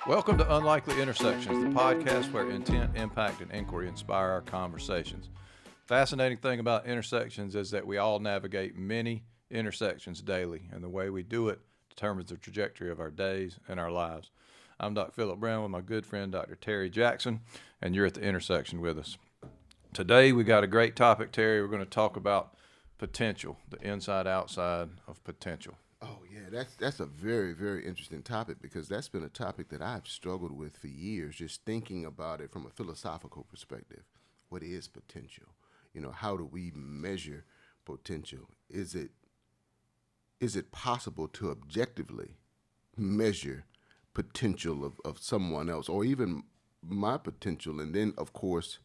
Welcome to Unlikely Intersections, the podcast where intent, impact, and inquiry inspire our conversations. Fascinating thing about intersections is that we all navigate many intersections daily, and the way we do it determines the trajectory of our days and our lives. I'm Dr. Philip Brown with my good friend Dr. Terry Jackson, and you're at the intersection with us. Today we got a great topic, Terry. We're going to talk about potential, the inside outside of potential. Oh yeah, that's a very interesting topic because that's been a topic that I've struggled with for years, just thinking about it from a philosophical perspective. What is potential? How do we measure potential? Is it possible to objectively measure potential of someone else or even my potential? And then of course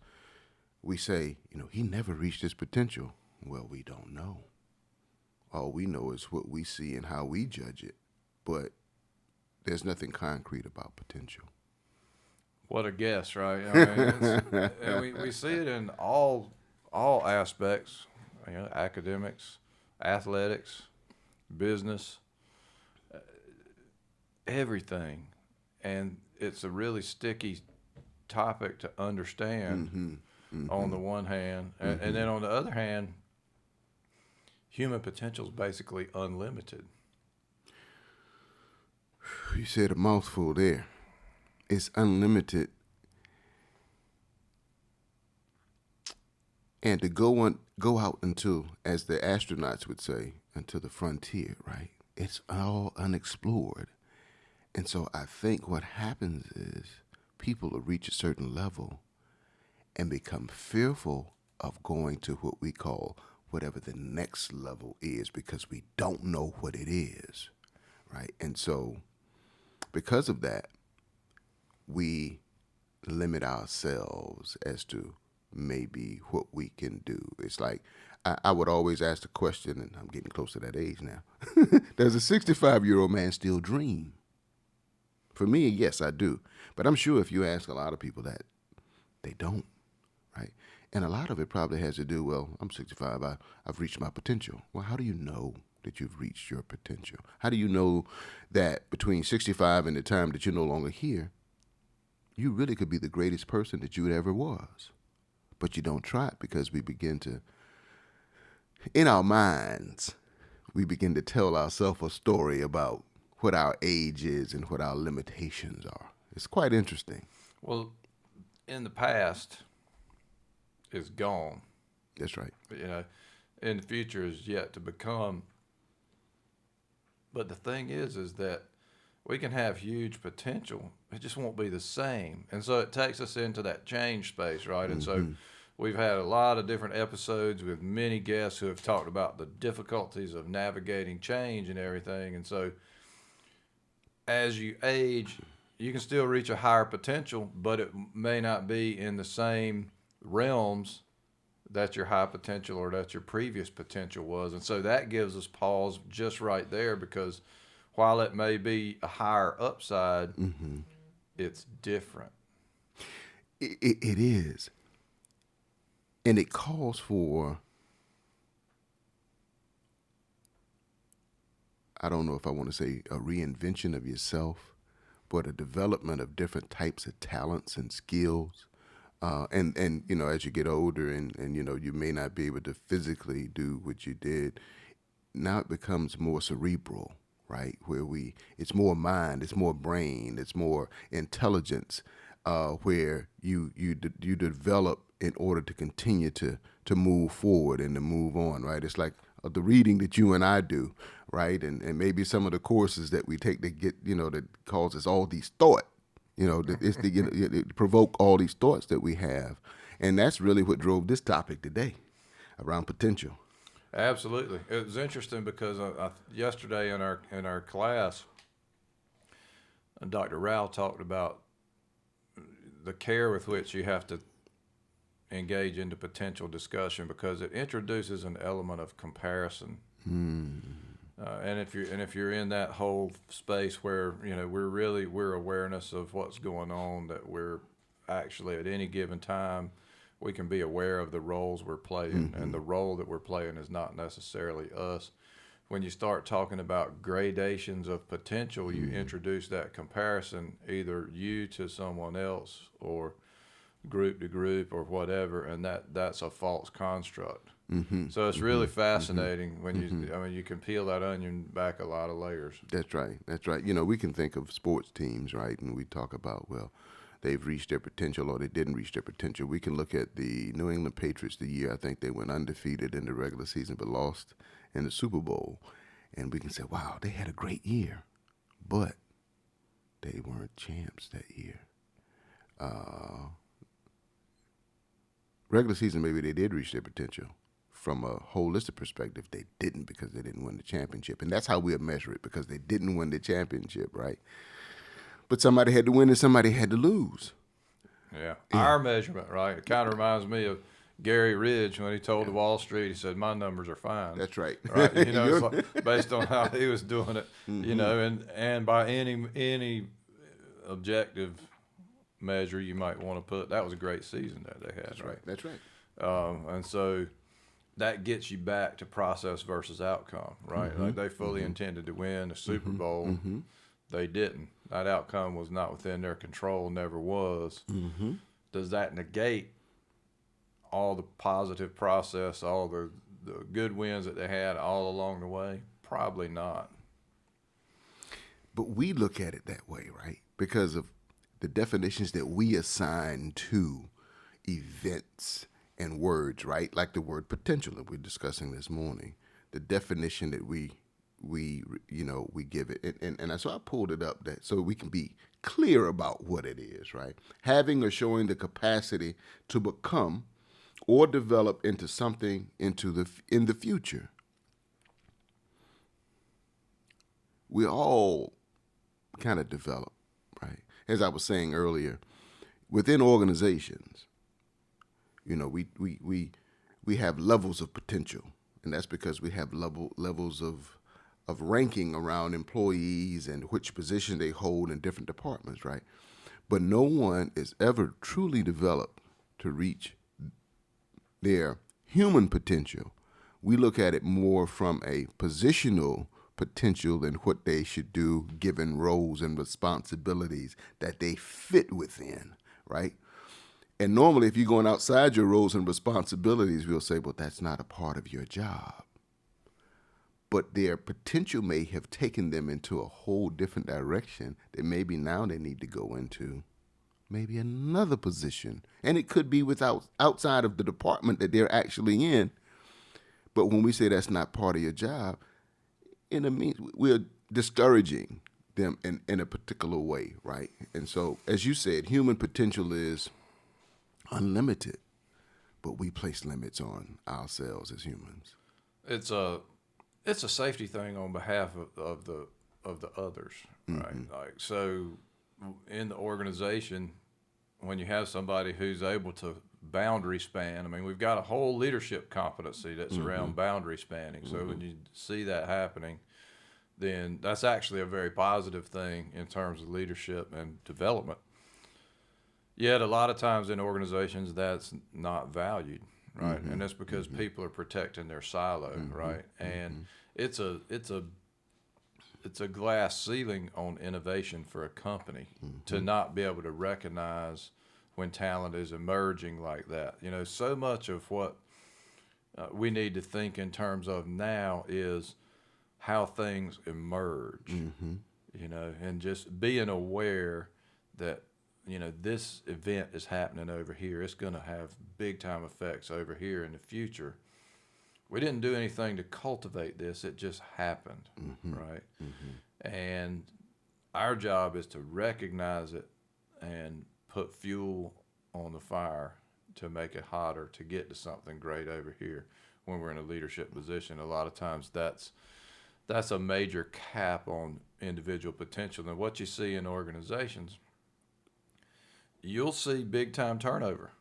we say, he never reached his potential. Well, we don't know. All we know is what we see and how we judge it, but there's nothing concrete about potential. What a guess, right? I mean, and we see it in all aspects, academics, athletics, business, everything, and it's a really sticky topic to understand. On the one hand, and then on the other hand, human potential is basically unlimited. You said a mouthful there. It's unlimited, and to go out into, as the astronauts would say, into the frontier, right? It's all unexplored, and so I think what happens is people will reach a certain level and become fearful of going to what we call whatever the next level is because we don't know what it is, right? And so because of that, we limit ourselves as to maybe what we can do. It's like I would always ask the question, and I'm getting close to that age now. Does a 65-year-old man still dream? For me, yes, I do. But I'm sure if you ask a lot of people that, they don't, right? And a lot of it probably has to do, well, I'm 65, I've reached my potential. Well, how do you know that you've reached your potential? How do you know that between 65 and the time that you're no longer here, you really could be the greatest person that you ever was? But you don't try it because we begin to, in our minds, we begin to tell ourselves a story about what our age is and what our limitations are. It's quite interesting. Well, in the past is gone. That's right. In the future is yet to become. But the thing is that we can have huge potential. It just won't be the same. And so it takes us into that change space, right? And so we've had a lot of different episodes with many guests who have talked about the difficulties of navigating change and everything. And so as you age, you can still reach a higher potential, but it may not be in the same realms that your high potential or that your previous potential was. And so that gives us pause just right there because while it may be a higher upside, it's different. It is. And it calls for, I don't know if I want to say a reinvention of yourself, but a development of different types of talents and skills. And as you get older and you may not be able to physically do what you did, now it becomes more cerebral, right? It's more mind, it's more brain, it's more intelligence, where you develop in order to continue to move forward and to move on, right? It's like the reading that you and I do, right? And maybe some of the courses that we take that get, that causes all these thoughts. It's to provoke all these thoughts that we have. And that's really what drove this topic today around potential. Absolutely. It was interesting because yesterday in our class, Dr. Rao talked about the care with which you have to engage into potential discussion because it introduces an element of comparison. And if you're in that whole space where we're awareness of what's going on, that we're actually at any given time we can be aware of the roles we're playing, and the role that we're playing is not necessarily us. when you start talking about gradations of potential, you introduce that comparison, either you to someone else or group to group or whatever, and that's a false construct. So it's really fascinating when you can peel that onion back a lot of layers. That's right. That's right. You know, we can think of sports teams, right? And we talk about, well, they've reached their potential or they didn't reach their potential. We can look at the New England Patriots the year I think they went undefeated in the regular season but lost in the Super Bowl. And we can say, wow, they had a great year. But they weren't champs that year. Regular season, maybe they did reach their potential. From a holistic perspective, they didn't because they didn't win the championship. And that's how we'll measure it, because they didn't win the championship, right? But somebody had to win and somebody had to lose. Yeah. Our measurement, right? It kind of reminds me of Gary Ridge when he told the Wall Street, he said, my numbers are fine. That's right. Right. You know, it's like based on how he was doing it, you know, and by any objective measure you might want to put, that was a great season that they had. That's right. That's right. And so that gets you back to process versus outcome, right? Like they fully intended to win the Super Bowl. They didn't. That outcome was not within their control, never was. Does that negate all the positive process, all the good wins that they had all along the way? Probably not. But we look at it that way, right? Because of the definitions that we assign to events and words, right? Like the word potential that we're discussing this morning. The definition that we give it. And so I pulled it up that so we can be clear about what it is, right? Having or showing the capacity to become or develop into something in the future. We all kind of develop, right? As I was saying earlier, within organizations, you know, we have levels of potential, and that's because we have levels of ranking around employees and which position they hold in different departments, right? But no one is ever truly developed to reach their human potential. We look at it more from a positional potential than what they should do given roles and responsibilities that they fit within, right? And normally, if you're going outside your roles and responsibilities, we'll say, well, that's not a part of your job. But their potential may have taken them into a whole different direction that maybe now they need to go into maybe another position. And it could be outside of the department that they're actually in. But when we say that's not part of your job, it means we're discouraging them in a particular way, right? And so, as you said, human potential is unlimited, but we place limits on ourselves as humans. It's a safety thing on behalf of the others, right? Like, so in the organization, when you have somebody who's able to boundary span, I mean, we've got a whole leadership competency that's around boundary spanning. So when you see that happening, then that's actually a very positive thing in terms of leadership and development. Yet a lot of times in organizations that's not valued, right? And that's because people are protecting their silo, right? And it's a glass ceiling on innovation for a company to not be able to recognize when talent is emerging like that. You know, so much of what we need to think in terms of now is how things emerge, you know, and just being aware that, you know, this event is happening over here. It's going to have big time effects over here in the future. We didn't do anything to cultivate this. It just happened, right? And our job is to recognize it and put fuel on the fire to make it hotter, to get to something great over here when we're in a leadership position. A lot of times that's a major cap on individual potential. And what you see in organizations, you'll see big time turnover,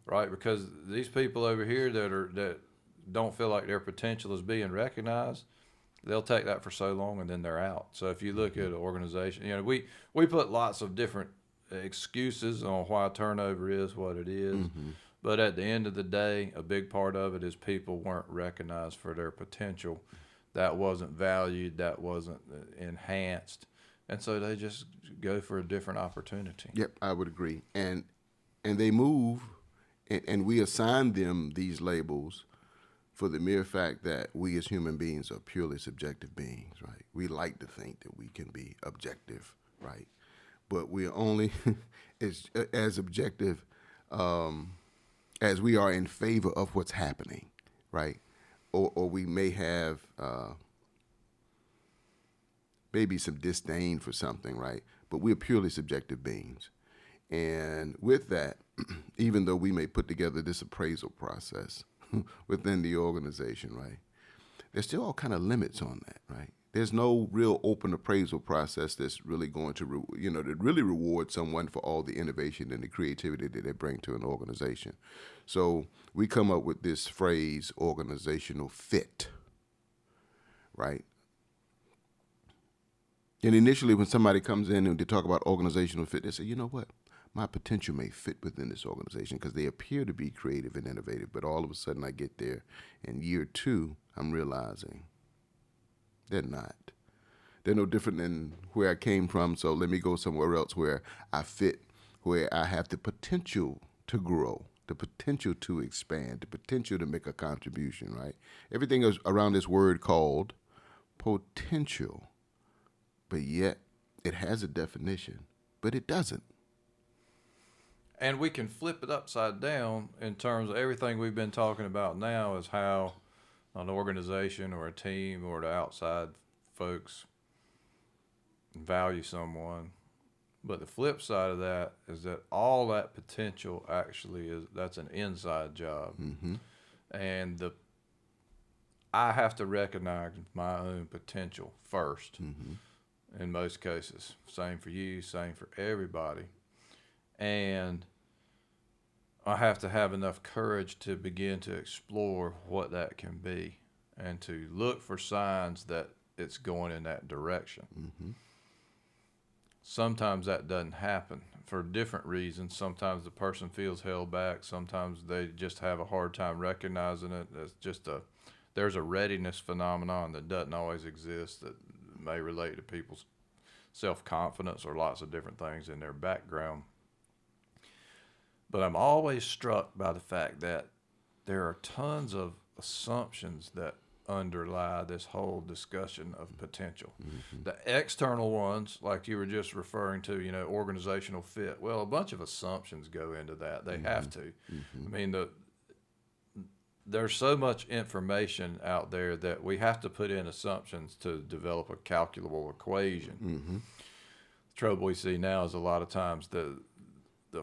right? Because these people over here that don't feel like their potential is being recognized, they'll take that for so long and then they're out. So if you look at an organization, you know, we put lots of different excuses on why turnover is what it is. But at the end of the day, a big part of it is people weren't recognized for their potential. that wasn't valued, that wasn't enhanced, and so they just go for a different opportunity. Yep, I would agree. And they move, and we assign them these labels for the mere fact that we as human beings are purely subjective beings, right? We like to think that we can be objective, right? But we're only as objective as we are in favor of what's happening, right? Or we may have maybe some disdain for something, right? But we're purely subjective beings. And with that, even though we may put together this appraisal process within the organization, right, there's still all kind of limits on that, right? There's no real open appraisal process that's really going to, that really reward someone for all the innovation and the creativity that they bring to an organization. So we come up with this phrase, organizational fit, right? And initially, when somebody comes in and they talk about organizational fit, they say, you know what? My potential may fit within this organization because they appear to be creative and innovative. But all of a sudden, I get there, in year 2, I'm realizing they're not. They're no different than where I came from, so let me go somewhere else where I fit, where I have the potential to grow, the potential to expand, the potential to make a contribution, right? Everything is around this word called potential. But yet, it has a definition, but it doesn't. And we can flip it upside down in terms of everything we've been talking about now is how an organization or a team or the outside folks value someone. But the flip side of that is that all that potential actually that's an inside job. Mm-hmm. And I have to recognize my own potential first. Mm-hmm. In most cases. Same for you, same for everybody. And I have to have enough courage to begin to explore what that can be and to look for signs that it's going in that direction. Mm-hmm. Sometimes that doesn't happen for different reasons. Sometimes the person feels held back. Sometimes they just have a hard time recognizing it. There's a readiness phenomenon that doesn't always exist that may relate to people's self-confidence or lots of different things in their background. But I'm always struck by the fact that there are tons of assumptions that underlie this whole discussion of potential. Mm-hmm. The external ones, like you were just referring to, organizational fit. Well, a bunch of assumptions go into that. They have to. Mm-hmm. I mean, there's so much information out there that we have to put in assumptions to develop a calculable equation. Mm-hmm. The trouble we see now is a lot of times the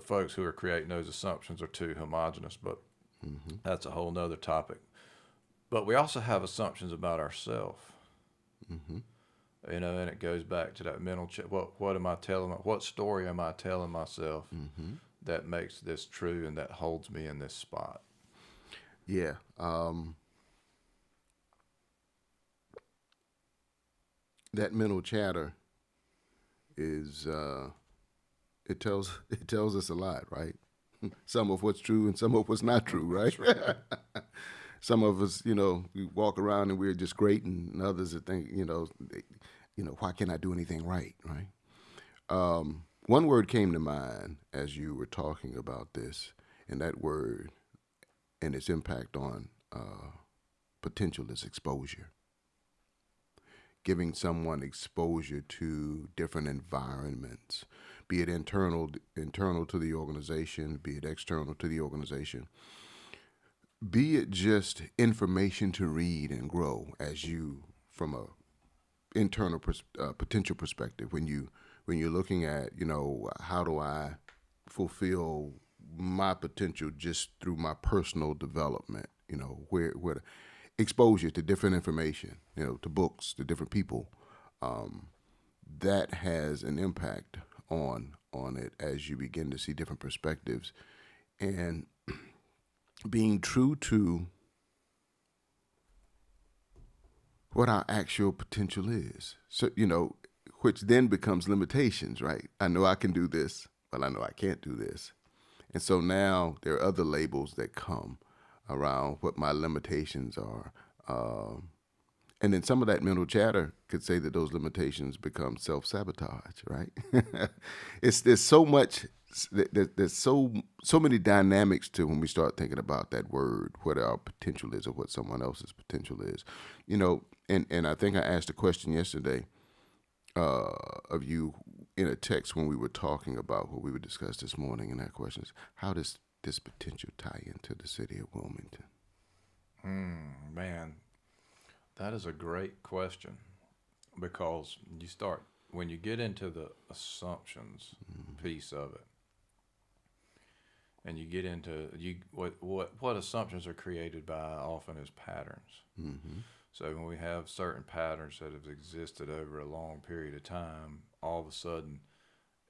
folks who are creating those assumptions are too homogenous, but mm-hmm. that's a whole nother topic. But we also have assumptions about ourselves. Mm-hmm. And it goes back to that mental what am I telling? What story am I telling myself mm-hmm. that makes this true and that holds me in this spot? Yeah. That mental chatter is it tells us a lot, right? Some of what's true and some of what's not true, right? That's right. Some of us, we walk around and we're just great, and others that think, why can't I do anything right, right? One word came to mind as you were talking about this, and that word and its impact on potential is exposure. Giving someone exposure to different environments, be it internal to the organization, be it external to the organization, be it just information to read and grow as you, from a internal potential perspective, when you're looking at, how do I fulfill my potential just through my personal development, where exposure to different information, to books, to different people, that has an impact on it as you begin to see different perspectives and being true to what our actual potential is. So, which then becomes limitations, right? I know I can do this, but I know I can't do this. And so now there are other labels that come around what my limitations are. And then some of that mental chatter could say that those limitations become self-sabotage, right? There's so much, there's so many dynamics to when we start thinking about that word, what our potential is or what someone else's potential is. You know, and I think I asked a question yesterday of you in a text when we were talking about what we would discuss this morning, and that question is, how does this potential tie into the city of Wilmington? Man, that is a great question, because when you get into the assumptions piece of it, and you get into what assumptions are created by often as patterns. So when we have certain patterns that have existed over a long period of time, all of a sudden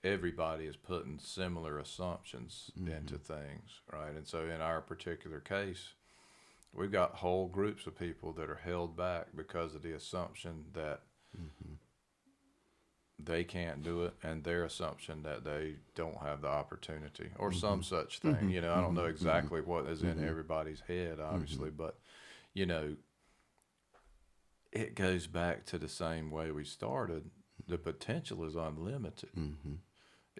everybody is putting similar assumptions into things, right? And so in our particular case, we've got whole groups of people that are held back because of the assumption that they can't do it, and their assumption that they don't have the opportunity or some such thing. You know, I don't know exactly what is in everybody's head, obviously, but, you know, it goes back to the same way we started. The potential is unlimited.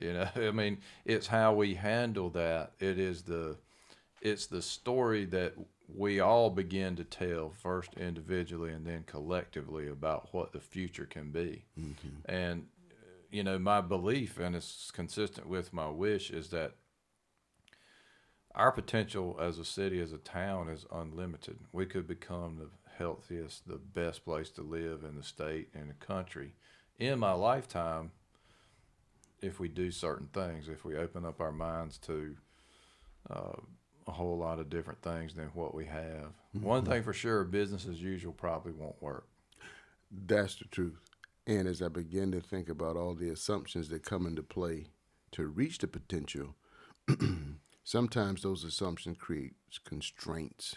You know, I mean, it's how we handle that. It's the story that we all begin to tell, first individually and then collectively, about what the future can be. And, you know, my belief, and it's consistent with my wish, is that our potential as a city, as a town, is unlimited. We could become the healthiest, the best place to live in the state and the country in my lifetime if we do certain things, if we open up our minds to a whole lot of different things than what we have. One thing for sure, business as usual probably won't work. That's the truth. And as I begin to think about all the assumptions that come into play to reach the potential, sometimes those assumptions create constraints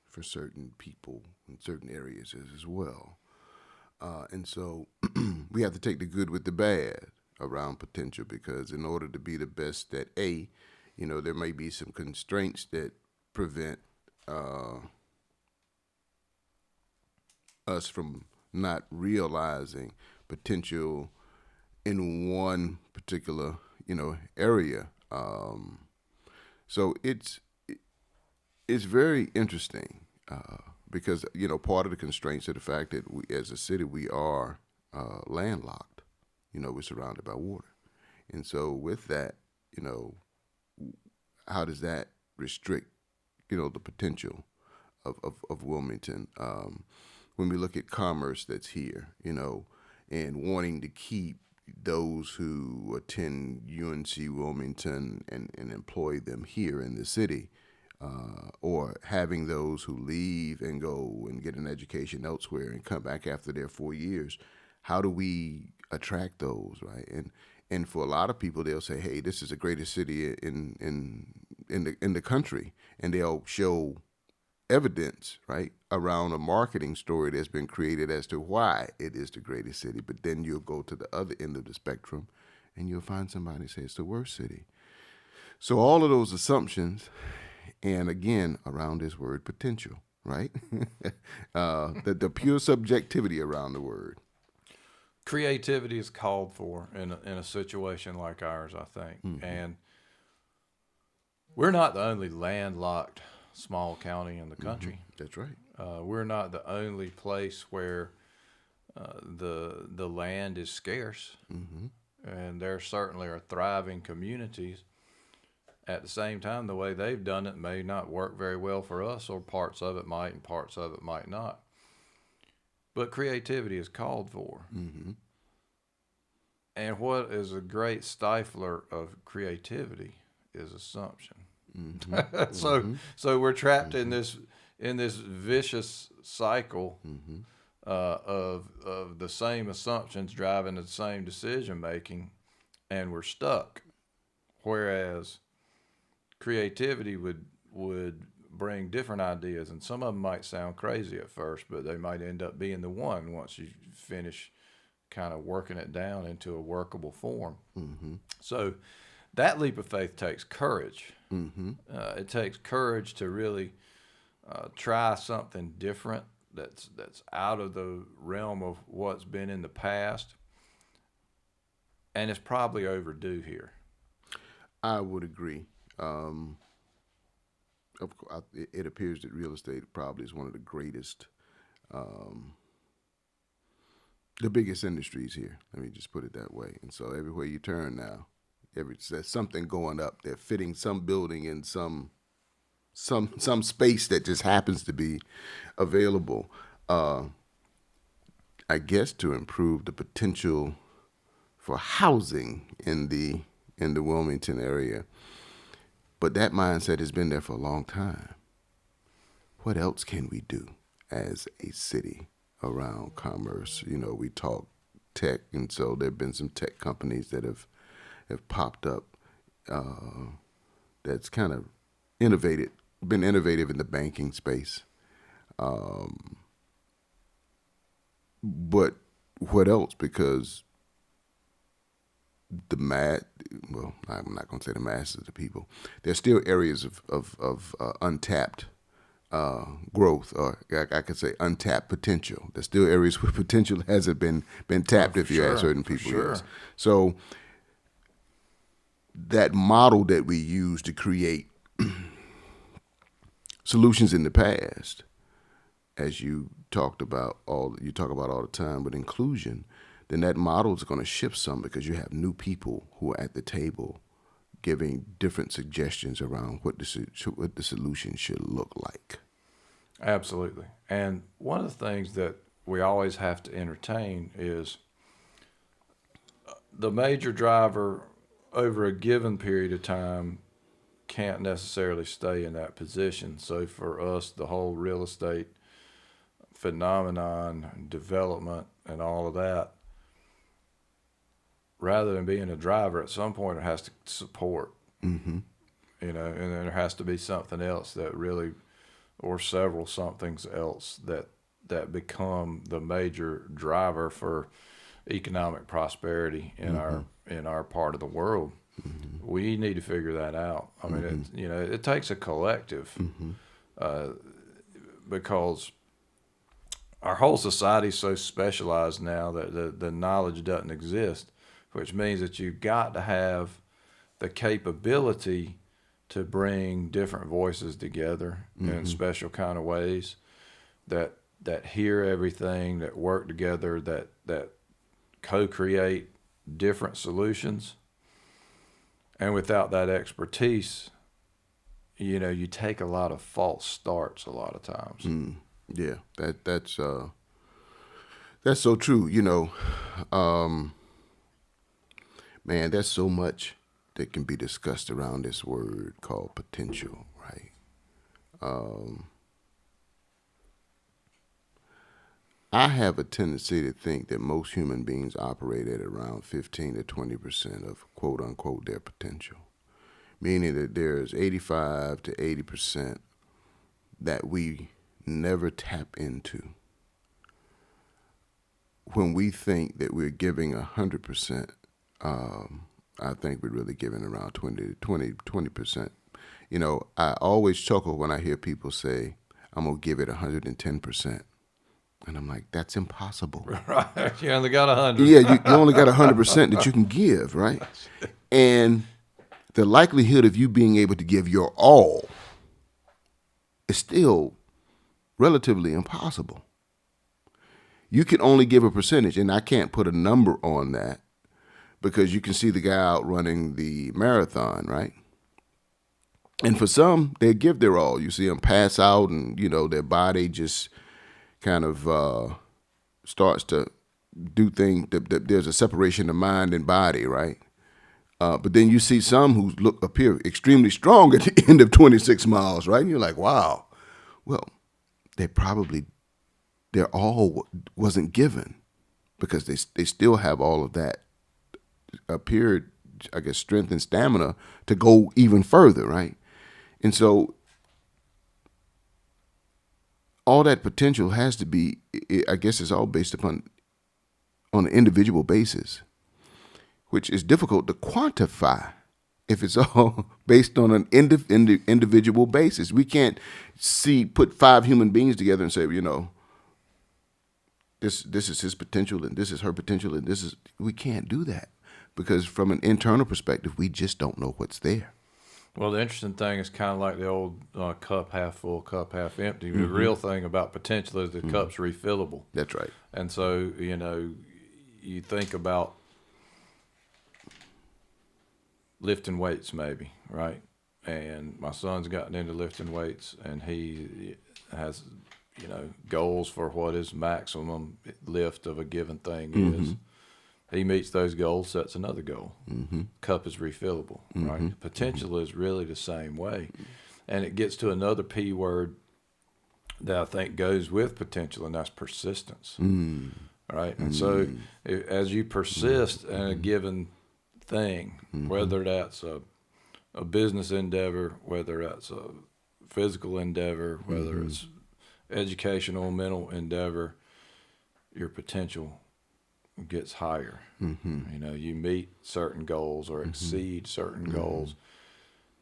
for certain people in certain areas as well. And so we have to take the good with the bad around potential, because in order to be the best at A, you know, there may be some constraints that prevent us from not realizing potential in one particular, you know, area. So it's very interesting because, you know, part of the constraints are the fact that we, as a city, we are landlocked. You know, we're surrounded by water. And so with that, you know, how does that restrict, you know, the potential of Wilmington? When we look at commerce that's here, you know, and wanting to keep those who attend UNC Wilmington and employ them here in the city, or having those who leave and go and get an education elsewhere and come back after their 4 years, how do we attract those, right? And for a lot of people, they'll say, "Hey, this is the greatest city in the country," and they'll show evidence, right, around a marketing story that's been created as to why it is the greatest city. But then you'll go to the other end of the spectrum, and you'll find somebody say it's the worst city. So all of those assumptions, and again, around this word potential, right? The pure subjectivity around the word. Creativity is called for in a situation like ours, I think. And we're not the only landlocked small county in the country. That's right. We're not the only place where the land is scarce. And there certainly are thriving communities. At the same time, the way they've done it may not work very well for us, or parts of it might and parts of it might not. But creativity is called for. And what is a great stifler of creativity is assumption. So we're trapped in this vicious cycle of the same assumptions driving the same decision making, and we're stuck. Whereas creativity would bring different ideas, and some of them might sound crazy at first, but they might end up being the one once you finish kind of working it down into a workable form. So that leap of faith takes courage. It takes courage to really try something different, that's out of the realm of what's been in the past, and it's probably overdue here. I would agree. Of course, it appears that real estate probably is one of the greatest, the biggest industries here. Let me just put it that way. And so everywhere you turn now, there's something going up. They're fitting some building in some space that just happens to be available. I guess to improve the potential for housing in the Wilmington area. But that mindset has been there for a long time. What else can we do as a city around commerce? You know, we talk tech, and so there have been some tech companies that have popped up that's kind of been innovative in the banking space. But what else? Because I'm not going to say the masses of the people. There's still areas of untapped growth, or I could say untapped potential. There's still areas where potential hasn't been tapped if you ask certain people. Sure. Yes. So that model that we use to create solutions in the past, as you talk about all the time with inclusion, then that model is going to shift some because you have new people who are at the table giving different suggestions around what the solution should look like. Absolutely. And one of the things that we always have to entertain is the major driver over a given period of time can't necessarily stay in that position. So for us, the whole real estate phenomenon, development, and all of that, rather than being a driver, at some point it has to support. Mm-hmm. You know, and then there has to be something else that really, or several somethings else that become the major driver for economic prosperity in our part of the world. Mm-hmm. We need to figure that out. I mean, it takes a collective, because our whole society is so specialized now that the knowledge doesn't exist, which means that you've got to have the capability to bring different voices together in special kind of ways that hear everything, that work together, that co-create different solutions. And without that expertise, you take a lot of false starts a lot of times. Yeah, that's so true. Man, there's so much that can be discussed around this word called potential, right? I have a tendency to think that most human beings operate at around 15 to 20% of quote unquote their potential, meaning that there's 85 to 80% that we never tap into. When we think that we're giving 100%, I think we're really giving around 20%. I always chuckle when I hear people say, I'm going to give it 110%. And I'm like, that's impossible. Right. You only got 100. Yeah, you only got 100% that you can give, right? And the likelihood of you being able to give your all is still relatively impossible. You can only give a percentage, and I can't put a number on that because you can see the guy out running the marathon, right? And for some, they give their all. You see them pass out and, their body just kind of starts to do things. There's a separation of mind and body, right? But then you see some who appear extremely strong at the end of 26 miles, right? And you're like, wow. Well, their all wasn't given because they still have all of that appeared, I guess, strength and stamina to go even further, right? And so all that potential has to be, I guess, it's all based on an individual basis, which is difficult to quantify if it's all based on an individual basis. We can't put 5 human beings together and say, this is his potential and this is her potential and we can't do that because from an internal perspective, we just don't know what's there. Well, the interesting thing is kind of like the old cup half full, cup half empty. The real thing about potential is the cup's refillable. That's right. And so, you think about lifting weights maybe, right? And my son's gotten into lifting weights, and he has, goals for what his maximum lift of a given thing is. He meets those goals, sets another goal. Cup is refillable, right? Potential is really the same way. And it gets to another P word that I think goes with potential, and that's persistence, right? And so as you persist in a given thing, whether that's a business endeavor, whether that's a physical endeavor, whether it's educational, mental endeavor, your potential gets higher. You meet certain goals or exceed certain goals.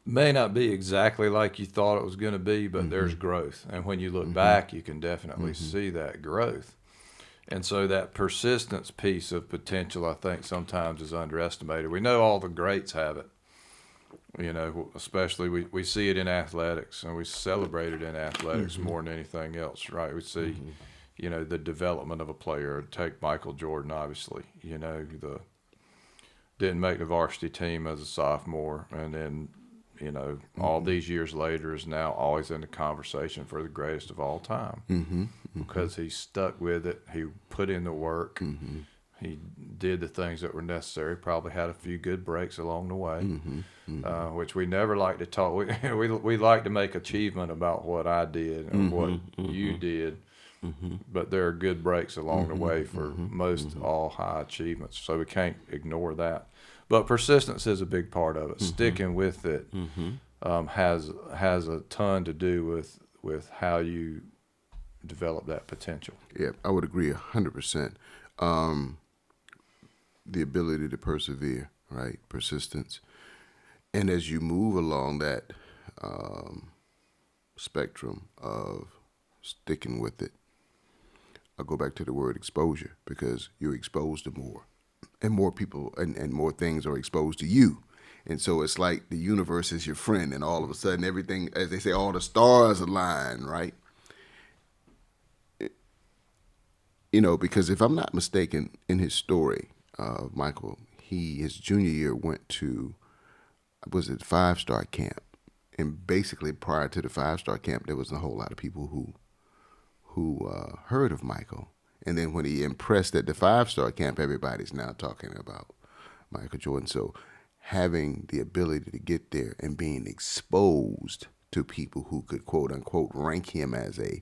May not be exactly like you thought it was going to be, but there's growth. And when you look back, you can definitely see that growth. And so that persistence piece of potential, I think, sometimes is underestimated. We know all the greats have it. Especially we see it in athletics, and we celebrate it in athletics more than anything else, right? We see the development of a player. Take Michael Jordan, obviously. Didn't make the varsity team as a sophomore, and then, all these years later is now always in the conversation for the greatest of all time because he stuck with it. He put in the work. He did the things that were necessary. Probably had a few good breaks along the way, which we never like to talk. We like to make achievement about what I did and what you did. But there are good breaks along the way for most all high achievements, so we can't ignore that. But persistence is a big part of it. Sticking with it has a ton to do with how you develop that potential. Yeah, I would agree 100%. The ability to persevere, right? Persistence. And as you move along that spectrum of sticking with it, I'll go back to the word exposure, because you're exposed to more. And more people and more things are exposed to you. And so it's like the universe is your friend, and all of a sudden everything, as they say, all the stars align, right? Because if I'm not mistaken, in his story, Michael, his junior year went to, was it 5-star camp? And basically prior to the 5-star camp, there wasn't a whole lot of people who heard of Michael. And then when he impressed at the 5-star camp, everybody's now talking about Michael Jordan. So having the ability to get there and being exposed to people who could, quote unquote, rank him as a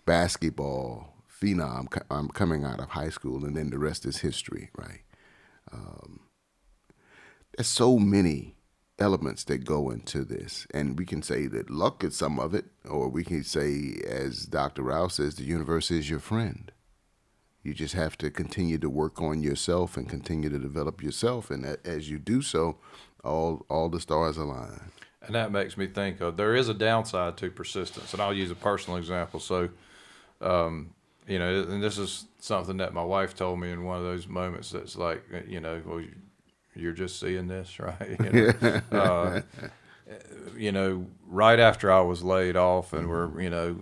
basketball phenom coming out of high school, and then the rest is history, right? There's so many elements that go into this, and we can say that luck is some of it, or we can say, as Dr. Rao says, the universe is your friend. You just have to continue to work on yourself and continue to develop yourself, and as you do so, all the stars align. And that makes me think of, there is a downside to persistence, and I'll use a personal example. So, and this is something that my wife told me in one of those moments that's like, well, you're just seeing this, right? Right after I was laid off, and we're,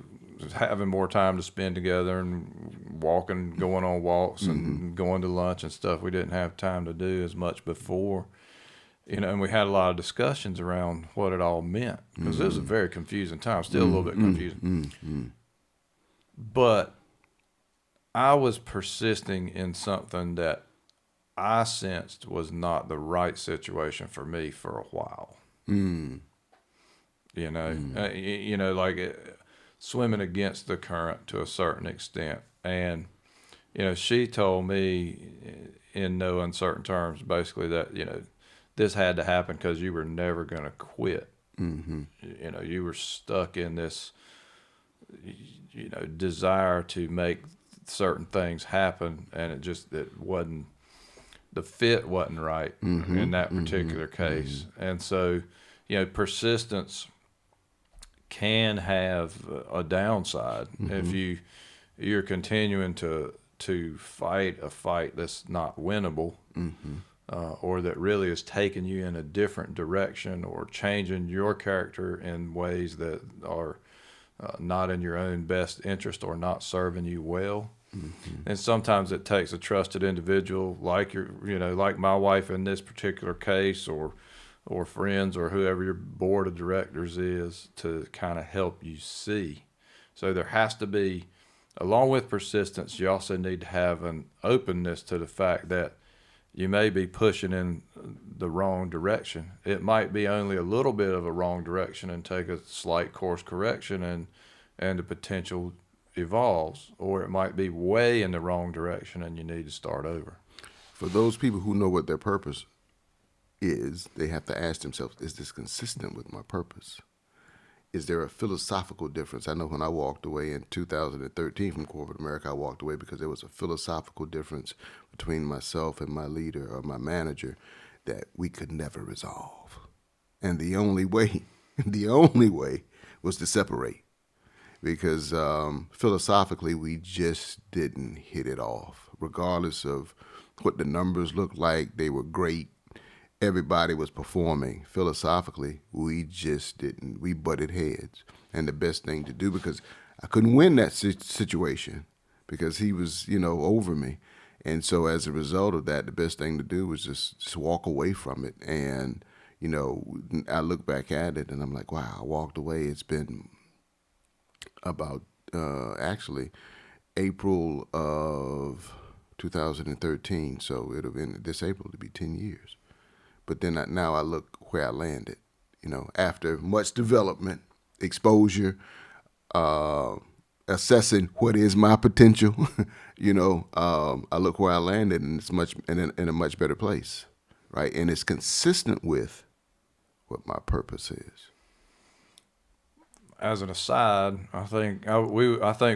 having more time to spend together and going on walks and going to lunch and stuff we didn't have time to do as much before. And we had a lot of discussions around what it all meant, because it was a very confusing time, still a little bit confusing. But I was persisting in something that I sensed was not the right situation for me for a while. Swimming against the current to a certain extent. And, she told me in no uncertain terms, basically, that, this had to happen because you were never going to quit. You were stuck in this, desire to make certain things happen, and it wasn't, the fit wasn't right in that particular case. And so, persistence can have a downside if you're continuing to to fight a fight that's not winnable, or that really is taking you in a different direction or changing your character in ways that are not in your own best interest or not serving you well. And sometimes it takes a trusted individual like like my wife in this particular case, or friends, or whoever your board of directors is, to kind of help you see. So there has to be, along with persistence, you also need to have an openness to the fact that you may be pushing in the wrong direction. It might be only a little bit of a wrong direction and take a slight course correction, and the potential evolves, or it might be way in the wrong direction and you need to start over. For those people who know what their purpose is, they have to ask themselves, is this consistent with my purpose? Is there a philosophical difference? I know when I walked away in 2013 from corporate America, I walked away because there was a philosophical difference between myself and my leader or my manager that we could never resolve. And the only way was to separate, because philosophically we just didn't hit it off. Regardless of what the numbers looked like, they were great. Everybody was performing. Philosophically, we just didn't. We butted heads. And the best thing to do, because I couldn't win that situation because he was, over me. And so as a result of that, the best thing to do was just walk away from it. And, I look back at it and I'm like, wow, I walked away. It's been about actually April of 2013. So it'll be this April to be 10 years. But then now I look where I landed, after much development, exposure, assessing what is my potential, I look where I landed, and it's in a much better place, right? And it's consistent with what my purpose is. As an aside, I think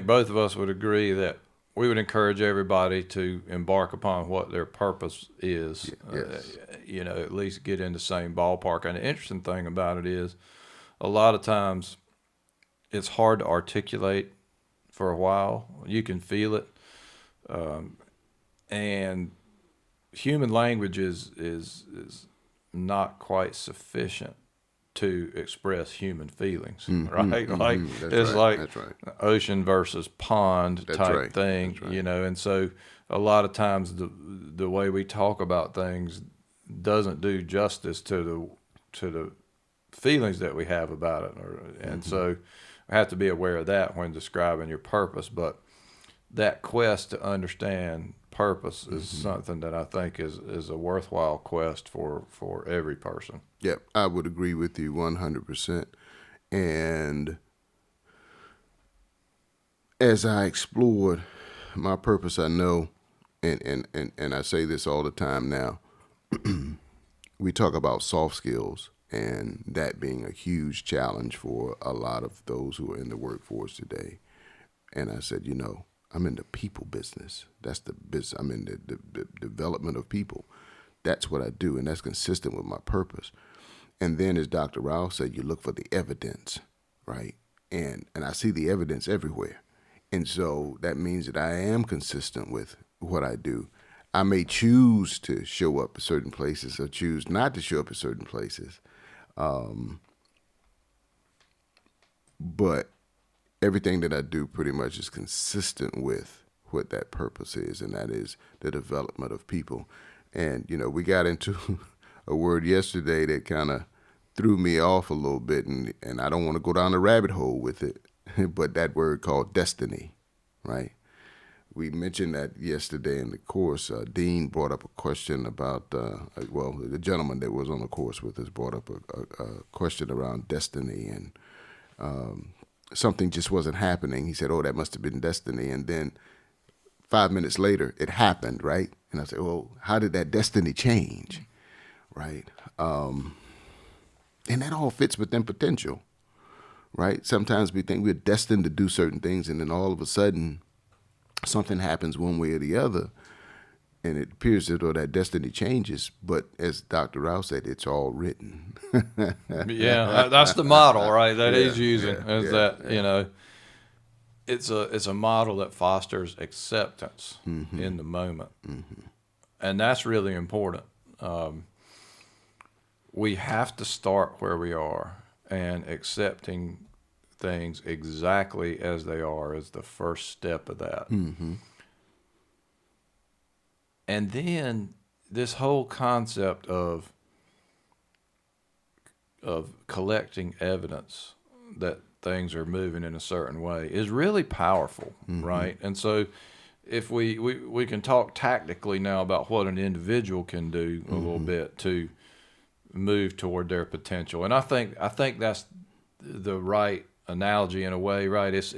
both of us would agree that we would encourage everybody to embark upon what their purpose is. Yes. At least get in the same ballpark. And the interesting thing about it is, a lot of times it's hard to articulate for a while. You can feel it. And human language is not quite sufficient to express human feelings, right? It's like ocean versus pond type thing, and so a lot of times the way we talk about things doesn't do justice to the feelings that we have about it, and so I have to be aware of that when describing your purpose. But that quest to understand purpose is something that I think is a worthwhile quest for every person. Yep, I would agree with you 100%. And as I explored my purpose, I know, and I say this all the time now, we talk about soft skills, and that being a huge challenge for a lot of those who are in the workforce today. And I said, I'm in the people business. That's the business. I'm in the development of people. That's what I do, and that's consistent with my purpose. And then, as Dr. Rao said, you look for the evidence, right? And I see the evidence everywhere. And so that means that I am consistent with what I do. I may choose to show up at certain places or choose not to show up at certain places. But everything that I do pretty much is consistent with what that purpose is, and that is the development of people. And, we got into a word yesterday that kind of threw me off a little bit, and I don't want to go down the rabbit hole with it, but that word called destiny, right? We mentioned that yesterday in the course. Dean brought up a question about, the gentleman that was on the course with us brought up a question around destiny, and something just wasn't happening. He said, that must have been destiny. And then 5 minutes later, it happened, right? And I said, well, how did that destiny change, right? And that all fits within potential, right? Sometimes we think we're destined to do certain things, and then all of a sudden, something happens one way or the other, and it appears as though that destiny changes. But as Dr. Rao said, it's all written. Yeah, that's the model, right? That he's using that, it's a model that fosters acceptance in the moment, and that's really important. We have to start where we are, and accepting things exactly as they are is the first step of that. And then this whole concept of collecting evidence that things are moving in a certain way is really powerful, right? And so if we can talk tactically now about what an individual can do a little bit to move toward their potential. And I think that's the right analogy in a way, right? It's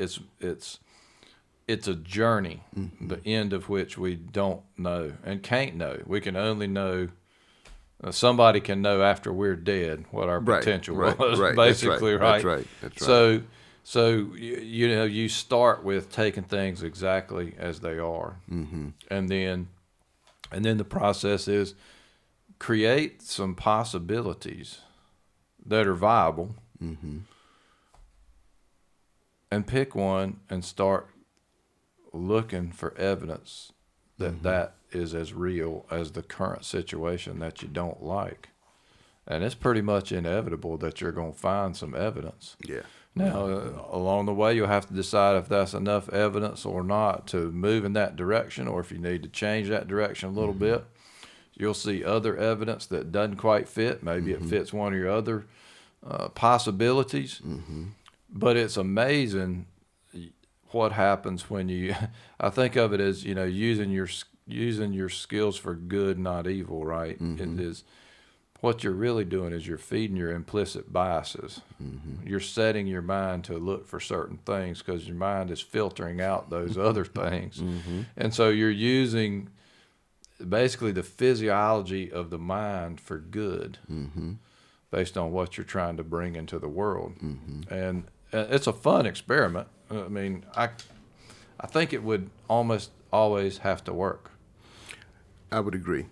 a journey, the end of which we don't know and can't know. We can only know, somebody can know after we're dead what our potential was, basically, right? That's right. So you start with taking things exactly as they are, and then the process is create some possibilities that are viable, and pick one and start looking for evidence that that is as real as the current situation that you don't like. And it's pretty much inevitable that you're going to find some evidence. Yeah. Now, along the way, you'll have to decide if that's enough evidence or not to move in that direction, or if you need to change that direction a little bit. You'll see other evidence that doesn't quite fit. Maybe it fits one of your other possibilities. But it's amazing what happens when you, I think of it as, using your skills for good, not evil, right? It is, what you're really doing is you're feeding your implicit biases. You're setting your mind to look for certain things because your mind is filtering out those other things. And so you're using basically the physiology of the mind for good, based on what you're trying to bring into the world. And it's a fun experiment. I mean, I think it would almost always have to work. I would agree.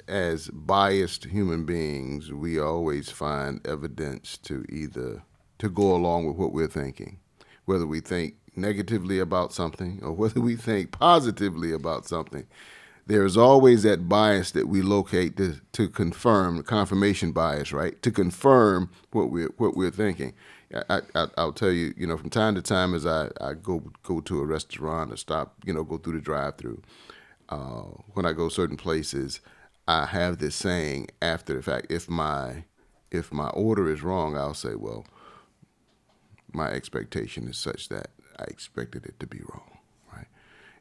As biased human beings, we always find evidence to go along with what we're thinking, whether we think negatively about something or whether we think positively about something. There's always that bias that we locate to confirm, confirmation bias, right? To confirm what we're thinking. I'll tell you, from time to time as I go to a restaurant or stop, go through the drive-through, when I go certain places, I have this saying after the fact. If my order is wrong, I'll say, well, my expectation is such that I expected it to be wrong, right?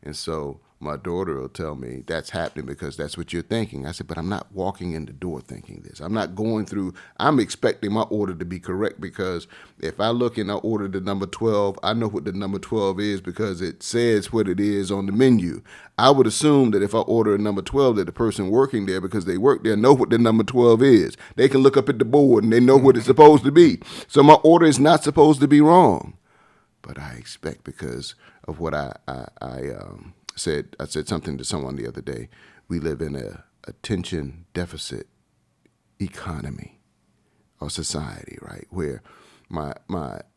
And so my daughter will tell me that's happening because that's what you're thinking. I said, but I'm not walking in the door thinking this. I'm not going through, I'm expecting my order to be correct because if I look and I order the number 12, I know what the number 12 is because it says what it is on the menu. I would assume that if I order a number 12 that the person working there, because they work there, know what the number 12 is. They can look up at the board and they know what it's supposed to be. So my order is not supposed to be wrong. But I expect because of what I said something to someone the other day. We live in a attention deficit economy or society, right? Where my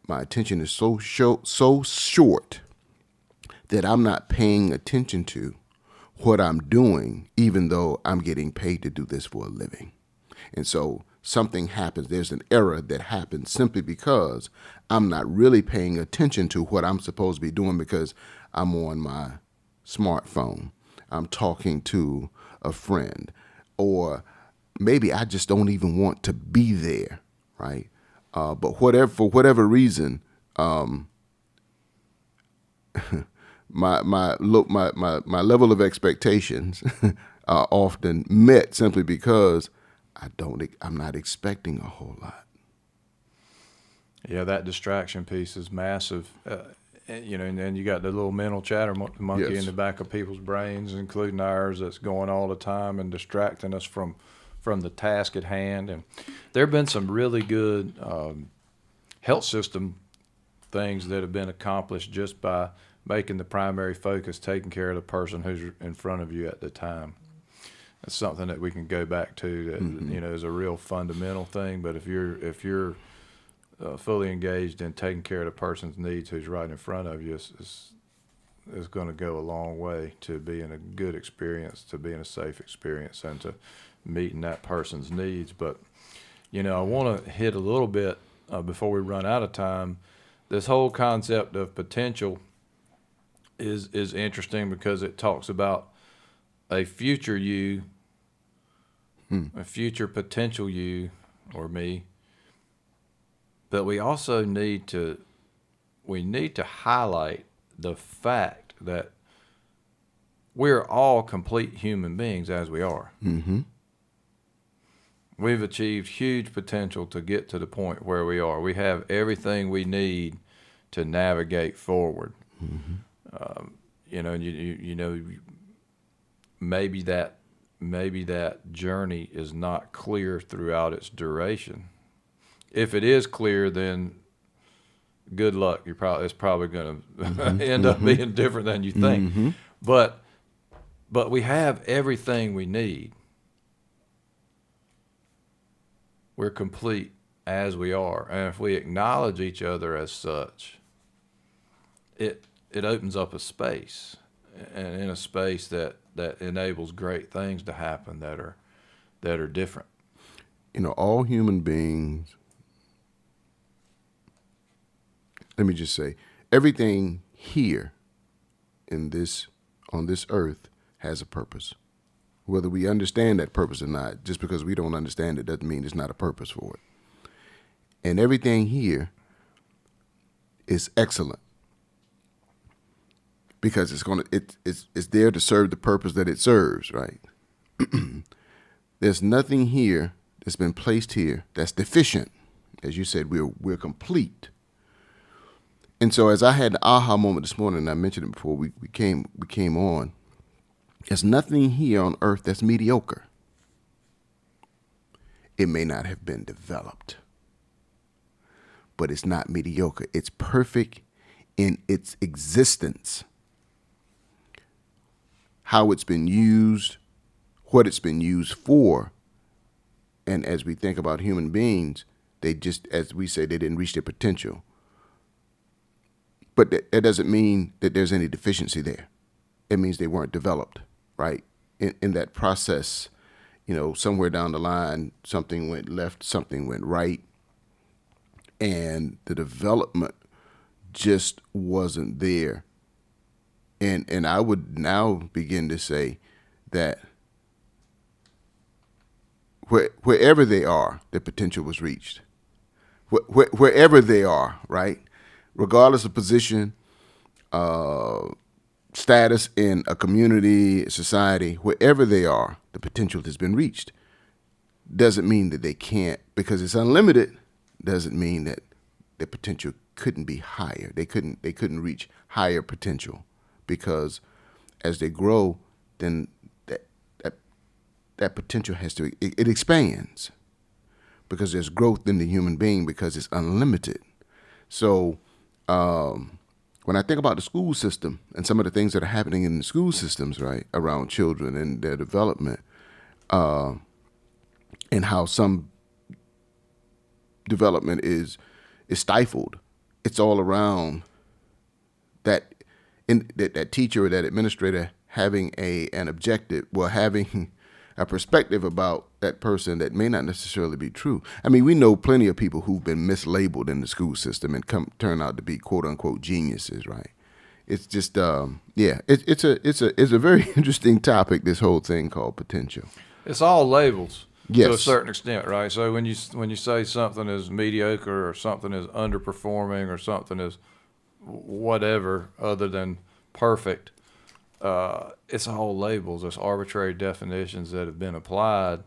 attention is so short that I'm not paying attention to what I'm doing, even though I'm getting paid to do this for a living. And so something happens. There's an error that happens simply because I'm not really paying attention to what I'm supposed to be doing because I'm on my smartphone. I'm talking to a friend, or maybe I just don't even want to be there, right? But for whatever reason, my level of expectations are often met simply because I'm not expecting a whole lot. Yeah, that distraction piece is massive. And then you got the little mental chatter monkey in the back of people's brains, including ours, that's going all the time and distracting us from the task at hand. And there have been some really good health system things that have been accomplished just by making the primary focus taking care of the person who's in front of you at the time. It's something that we can go back to that is a real fundamental thing. But if you're fully engaged in taking care of the person's needs who's right in front of you is going to go a long way to being a good experience, to being a safe experience, and to meeting that person's needs. But, I want to hit a little bit before we run out of time. This whole concept of potential is interesting because it talks about a future you, a future potential you or me. But we also need to highlight the fact that we're all complete human beings as we are. Mm-hmm. We've achieved huge potential to get to the point where we are. We have everything we need to navigate forward. Mm-hmm. Maybe that journey is not clear throughout its duration. If it is clear, then good luck. It's probably going to end up being different than you think. Mm-hmm. But we have everything we need. We're complete as we are, and if we acknowledge each other as such, it opens up a space, and in a space that enables great things to happen that are different. All human beings. Let me just say, everything here on this earth has a purpose. Whether we understand that purpose or not, just because we don't understand it doesn't mean there's not a purpose for it. And everything here is excellent because it's there to serve the purpose that it serves, right? There's nothing here that's been placed here that's deficient. As you said, we're complete. And so as I had the aha moment this morning, and I mentioned it before we came on, there's nothing here on earth that's mediocre. It may not have been developed, but it's not mediocre. It's perfect in its existence. How it's been used, what it's been used for. And as we think about human beings, they just, as we say, they didn't reach their potential. But that doesn't mean that there's any deficiency there. It means they weren't developed, right? In that process, somewhere down the line, something went left, something went right. And the development just wasn't there. And I would now begin to say that wherever they are, their potential was reached. Wherever they are, right? Regardless of position, status in a community, society, wherever they are, the potential has been reached. Doesn't mean that they can't, because it's unlimited, doesn't mean that their potential couldn't be higher. They couldn't reach higher potential, because as they grow, then that potential it expands, because there's growth in the human being, because it's unlimited. So when I think about the school system and some of the things that are happening in the school systems, right, around children and their development, and how some development is stifled, it's all around that teacher or that administrator having an objective, having a perspective about that person that may not necessarily be true. I mean, we know plenty of people who've been mislabeled in the school system and turn out to be quote unquote geniuses, right? It's just, it's a very interesting topic, this whole thing called potential. It's all labels. Yes. To a certain extent, right? So when you say something is mediocre or something is underperforming or something is whatever other than perfect, it's all labels. It's arbitrary definitions that have been applied,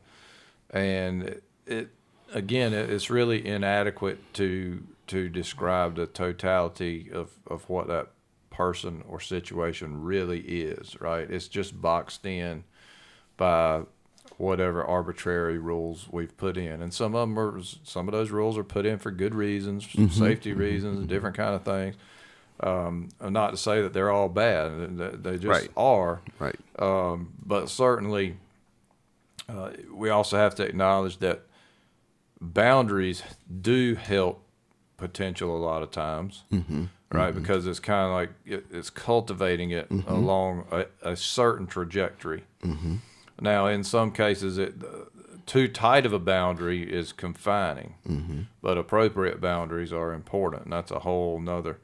and it's really inadequate to describe the totality of what that person or situation really is, right? It's just boxed in by whatever arbitrary rules we've put in, and some of those rules are put in for good reasons, safety reasons, different kind of things. Not to say that they're all bad; they just are. Right. But certainly, we also have to acknowledge that boundaries do help potential a lot of times, right? Because it's kind of like it's cultivating it along a certain trajectory. Now, in some cases, too tight of a boundary is confining, but appropriate boundaries are important. And that's a whole nother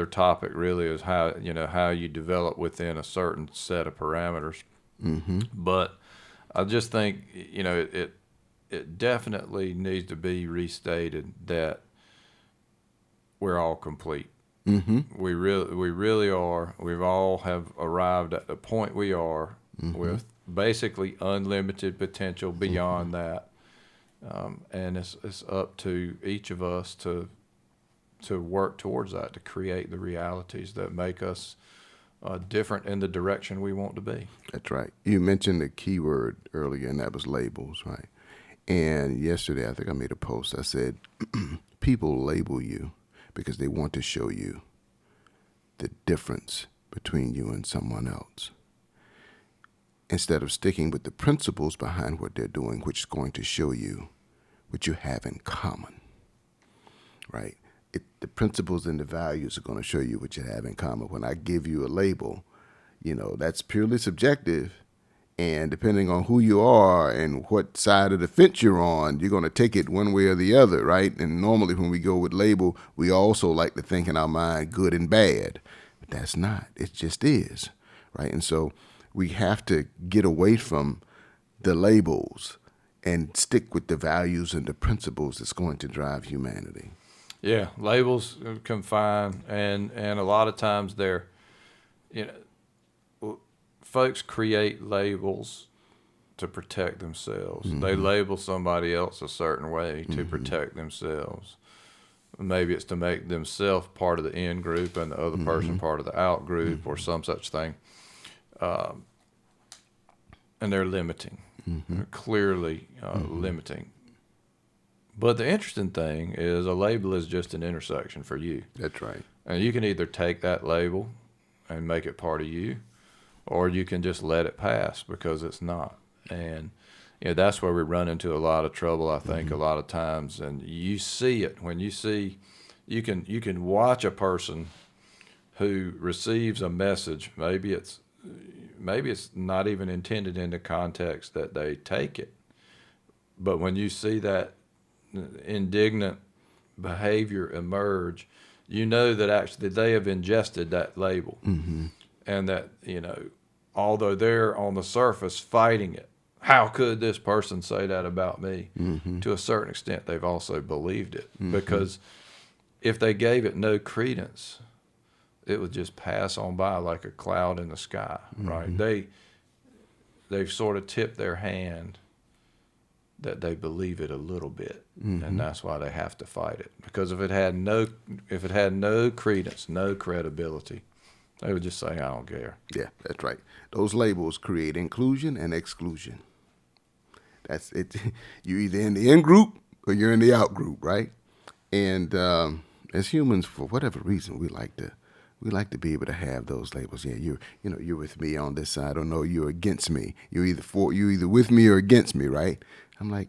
topic. Really, is how you develop within a certain set of parameters. But I just think it definitely needs to be restated that we're all complete. We really are. We've all have arrived at the point we are with basically unlimited potential beyond that, and it's up to each of us to work towards that, to create the realities that make us different in the direction we want to be. That's right. You mentioned the key word earlier, and that was labels, right? And yesterday, I think I made a post. I said, people label you because they want to show you the difference between you and someone else, instead of sticking with the principles behind what they're doing, which is going to show you what you have in common, right? The principles and the values are going to show you what you have in common. When I give you a label, that's purely subjective. And depending on who you are and what side of the fence you're on, you're going to take it one way or the other, right? And normally when we go with label, we also like to think in our mind good and bad. But that's not. It just is, right? And so we have to get away from the labels and stick with the values and the principles that's going to drive humanity. Yeah, labels confine, and a lot of times they're, folks create labels to protect themselves. They label somebody else a certain way to protect themselves. Maybe it's to make themselves part of the in group and the other person part of the out group or some such thing. And they're limiting. They're clearly limiting. But the interesting thing is a label is just an intersection for you. That's right. And you can either take that label and make it part of you, or you can just let it pass because it's not. And that's where we run into a lot of trouble, I think, a lot of times. And you see it when you can watch a person who receives a message. Maybe it's not even intended in the context that they take it. But when you see that indignant behavior emerge, you know that actually they have ingested that label, and that although they're on the surface fighting it, how could this person say that about me? To a certain extent, they've also believed it, because if they gave it no credence, it would just pass on by like a cloud in the sky, right? They've sort of tipped their hand that they believe it a little bit, and that's why they have to fight it. Because if it had no credence, no credibility, they would just say, "I don't care." Yeah, that's right. Those labels create inclusion and exclusion. That's it. You're either in the in group or you're in the out group, right? And as humans, for whatever reason, we like to be able to have those labels. Yeah, you're with me on this side, or no, you're against me. You're either with me or against me, right? I'm like,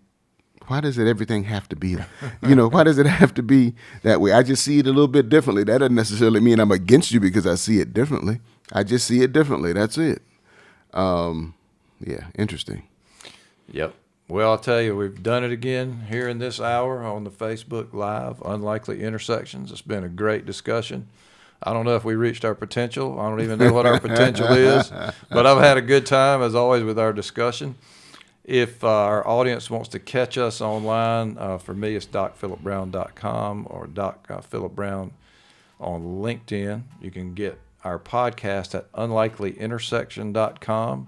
why does everything have to be, why does it have to be that way? I just see it a little bit differently. That doesn't necessarily mean I'm against you because I see it differently. I just see it differently. That's it. Yeah, interesting. Yep. Well, I'll tell you, we've done it again here in this hour on the Facebook Live, Unlikely Intersections. It's been a great discussion. I don't know if we reached our potential. I don't even know what our potential is, but I've had a good time, as always, with our discussion. If our audience wants to catch us online, for me, it's docphilipbrown.com or Doc Philip Brown on LinkedIn. You can get our podcast at unlikelyintersection.com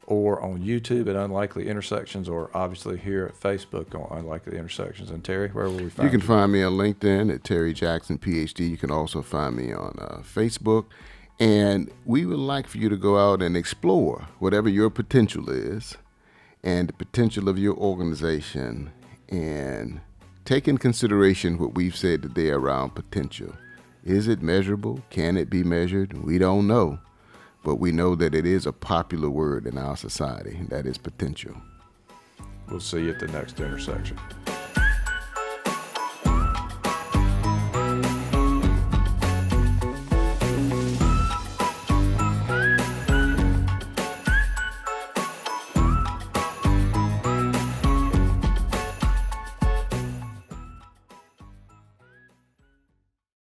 or on YouTube at Unlikely Intersections, or obviously here at Facebook on Unlikely Intersections. And Terry, where will we find you? You can find me on LinkedIn at Terry Jackson, PhD. You can also find me on Facebook. And we would like for you to go out and explore whatever your potential is, and the potential of your organization, and take in consideration what we've said today around potential. Is it measurable? Can it be measured? We don't know, but we know that it is a popular word in our society, and that is potential. We'll see you at the next intersection.